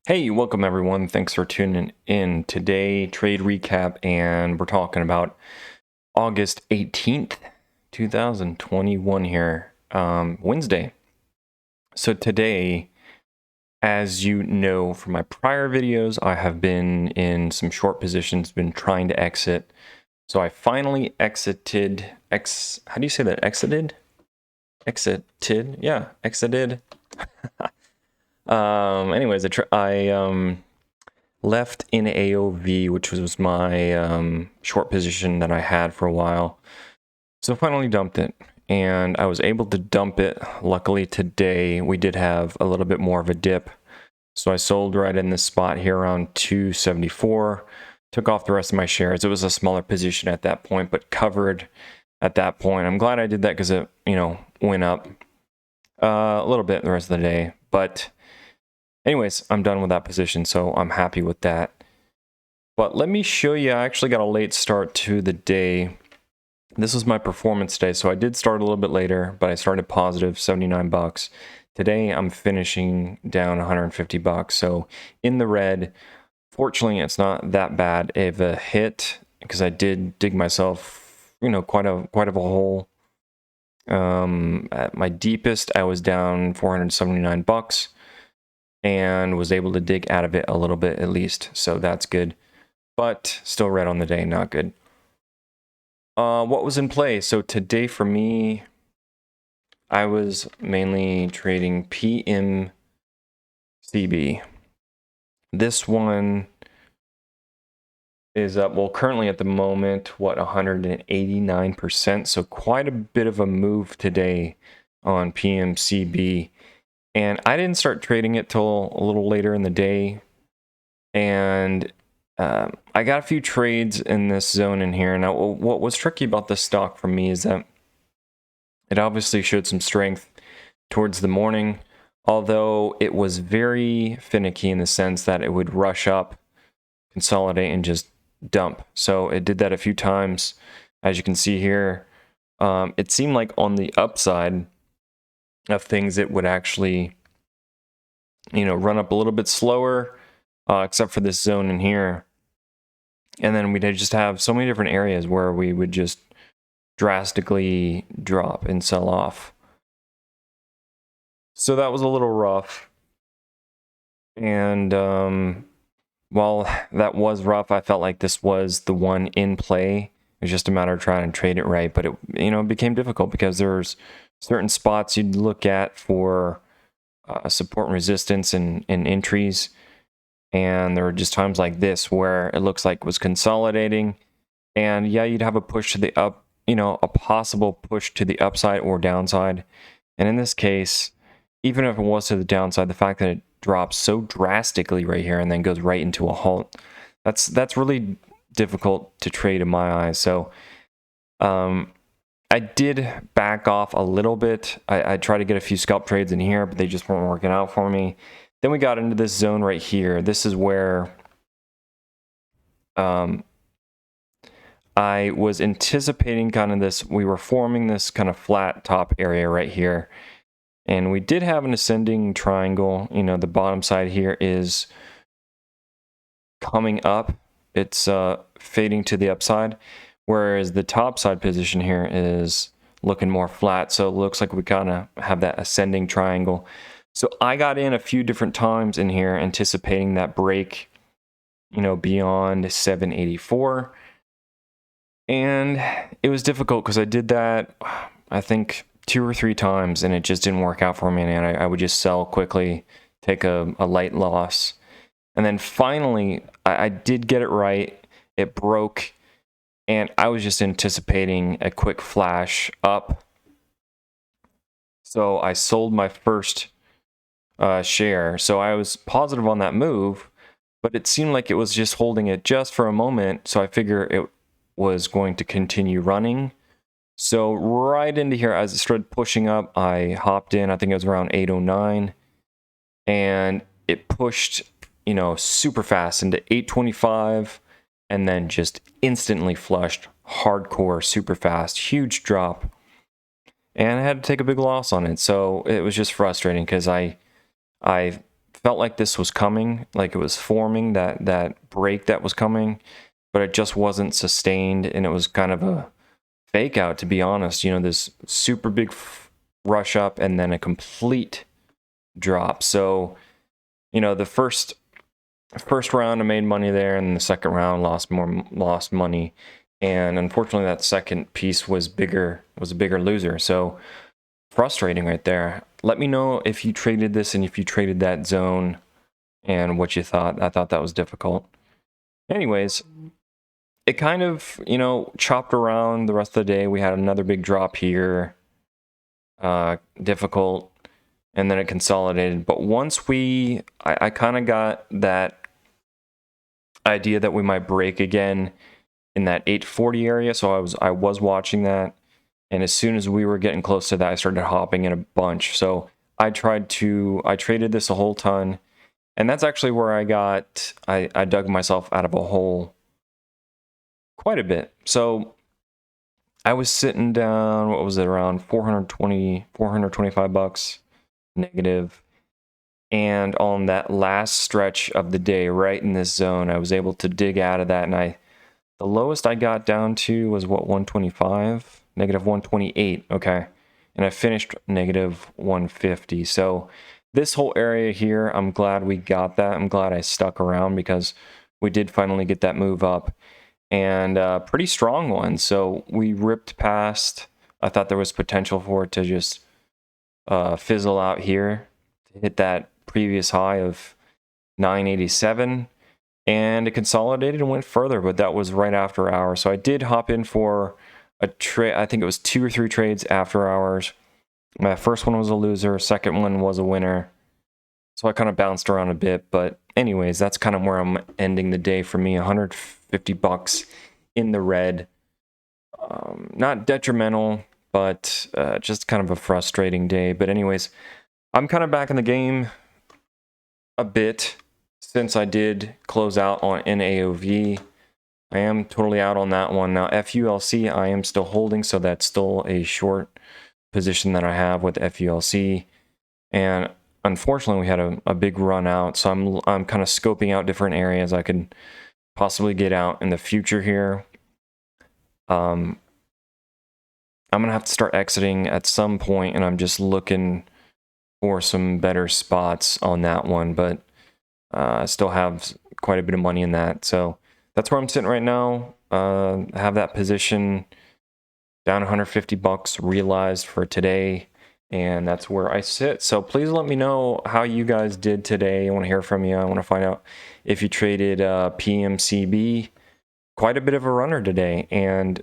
Hey, welcome everyone. Thanks for tuning in. Today, trade recap, and we're talking about August 18th, 2021 here, Wednesday. So today, as you know from my prior videos, I have been in some short positions, been trying to exit. So I finally exited, how do you say that? Exited? Exited? Yeah, exited. Anyways, I left in AOV, which was my short position that I had for a while. So finally dumped it, and I was able to dump it. Luckily today we did have a little bit more of a dip, so I sold right in this spot here around 274, took off the rest of my shares. It was a smaller position at that point, but covered at that point. I'm glad I did that because it, went up a little bit the rest of the day. But anyways, I'm done with that position, so I'm happy with that. But let me show you, I actually got a late start to the day. This was my performance day, so I did start a little bit later, but I started positive 79 bucks. Today I'm finishing down 150 bucks, so in the red. Fortunately, it's not that bad of a hit because I did dig myself, quite of a hole. At my deepest, I was down 479 bucks and was able to dig out of it a little bit at least, so that's good. But still red on the day, not good. What was in play? So today for me, I was mainly trading PMCB. This one is up, well, currently at the moment, 189%. So quite a bit of a move today on PMCB. And I didn't start trading it till a little later in the day. And I got a few trades in this zone in here. Now, what was tricky about this stock for me is that it obviously showed some strength towards the morning, although it was very finicky in the sense that it would rush up, consolidate, and just dump. So it did that a few times. As you can see here, it seemed like on the upside of things, it would actually, run up a little bit slower, except for this zone in here. And then we'd just have so many different areas where we would just drastically drop and sell off. So that was a little rough. And while that was rough, I felt like this was the one in play. It was just a matter of trying to trade it right. But it became difficult because there's certain spots you'd look at for support and resistance and entries. And there were just times like this where it looks like it was consolidating. And yeah, you'd have a push to the up, a possible push to the upside or downside. And in this case, even if it was to the downside, the fact that it drops so drastically right here and then goes right into a halt, that's really difficult to trade in my eyes. So I did back off a little bit. I tried to get a few scalp trades in here, but they just weren't working out for me. Then we got into this zone right here. This is where I was anticipating kind of this, we were forming this kind of flat top area right here. And we did have an ascending triangle. The bottom side here is coming up. It's fading to the upside, whereas the top side position here is looking more flat. So it looks like we kind of have that ascending triangle. So I got in a few different times in here anticipating that break, beyond 784. And it was difficult because I did that, I think, 2 or 3 times, and it just didn't work out for me. And I would just sell quickly, take a light loss. And then finally, I did get it right. It broke, and I was just anticipating a quick flash up. So I sold my first share. So I was positive on that move, but it seemed like it was just holding it just for a moment. So I figure it was going to continue running. So right into here, as it started pushing up, I hopped in. I think it was around 809, and it pushed, super fast into 825, and then just instantly flushed hardcore, super fast, huge drop. And I had to take a big loss on it. So it was just frustrating because I felt like this was coming, like it was forming, that break that was coming, but it just wasn't sustained, and it was kind of a fake out, to be honest. You know, this super big rush up and then a complete drop. So, you know, the first round I made money there, and the second round lost money. And unfortunately that second piece was a bigger loser. So frustrating right there. Let me know if you traded this and if you traded that zone and what you thought. I thought that was difficult. Anyways, it kind of, you know, chopped around the rest of the day. We had another big drop here. Difficult. And then it consolidated. But once I kind of got that idea that we might break again in that 840 area. So I was watching that. And as soon as we were getting close to that, I started hopping in a bunch. So I traded this a whole ton. And that's actually where I dug myself out of a hole quite a bit. So I was sitting down, what was it, around 425 bucks negative. And on that last stretch of the day, right in this zone, I was able to dig out of that. And the lowest I got down to was what, 125? Negative 128, okay. And I finished negative 150. So this whole area here, I'm glad we got that. I'm glad I stuck around because we did finally get that move up. And a pretty strong one. So we ripped past. I thought there was potential for it to just fizzle out here, to hit that previous high of 987, and it consolidated and went further, but that was right after hours. So I did hop in for a trade. I think it was 2 or 3 trades after hours. My first one was a loser, second one was a winner. So I kind of bounced around a bit, but anyways, that's kind of where I'm ending the day for me. 150 bucks in the red. Not detrimental, but just kind of a frustrating day. But anyways, I'm kind of back in the game a bit since I did close out on NAOV. I am totally out on that one. Now FULC I am still holding, so that's still a short position that I have with FULC. And unfortunately we had a big run out, so I'm kind of scoping out different areas I could possibly get out in the future here. I'm gonna have to start exiting at some point, and I'm just looking for some better spots on that one, but I still have quite a bit of money in that. So that's where I'm sitting right now. I have that position down 150 bucks realized for today, and that's where I sit. So please let me know how you guys did today. I want to hear from you. I want to find out if you traded PMCB. Quite a bit of a runner today, and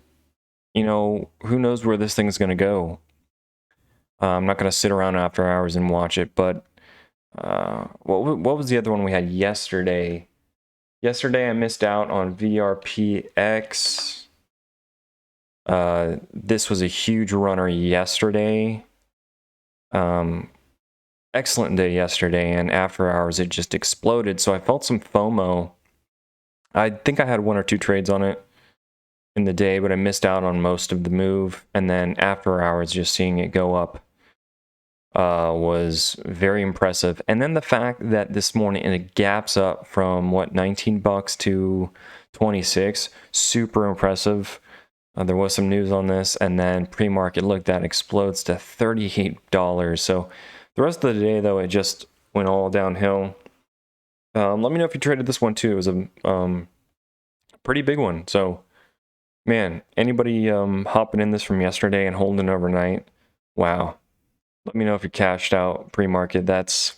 you know, who knows where this thing's going to go. I'm not going to sit around after hours and watch it, but what was the other one we had yesterday? Yesterday I missed out on VRPX. This was a huge runner yesterday. Excellent day yesterday, and after hours it just exploded, so I felt some FOMO. I think I had 1 or 2 trades on it in the day, but I missed out on most of the move. And then after hours, just seeing it go up was very impressive. And then the fact that this morning it gaps up from what, 19 bucks to 26, super impressive. There was some news on this, and then pre-market, look, that explodes to $38. So the rest of the day, though, it just went all downhill. Let me know if you traded this one too. It was a pretty big one. So man, anybody hopping in this from yesterday and holding overnight, wow. Let me know if you cashed out pre-market. That's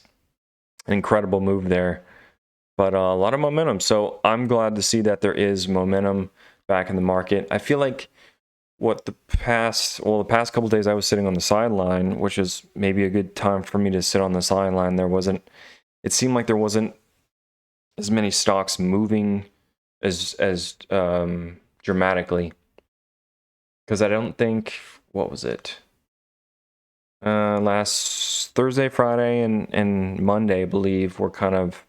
an incredible move there. But a lot of momentum. So I'm glad to see that there is momentum back in the market. I feel like the past couple of days I was sitting on the sideline, which is maybe a good time for me to sit on the sideline. It seemed like there wasn't as many stocks moving as dramatically, because I don't think, what was it, last Thursday, Friday, and Monday, I believe, were kind of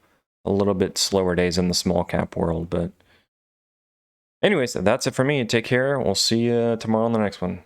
a little bit slower days in the small cap world. But anyways, that's it for me. Take care. We'll see you tomorrow on the next one.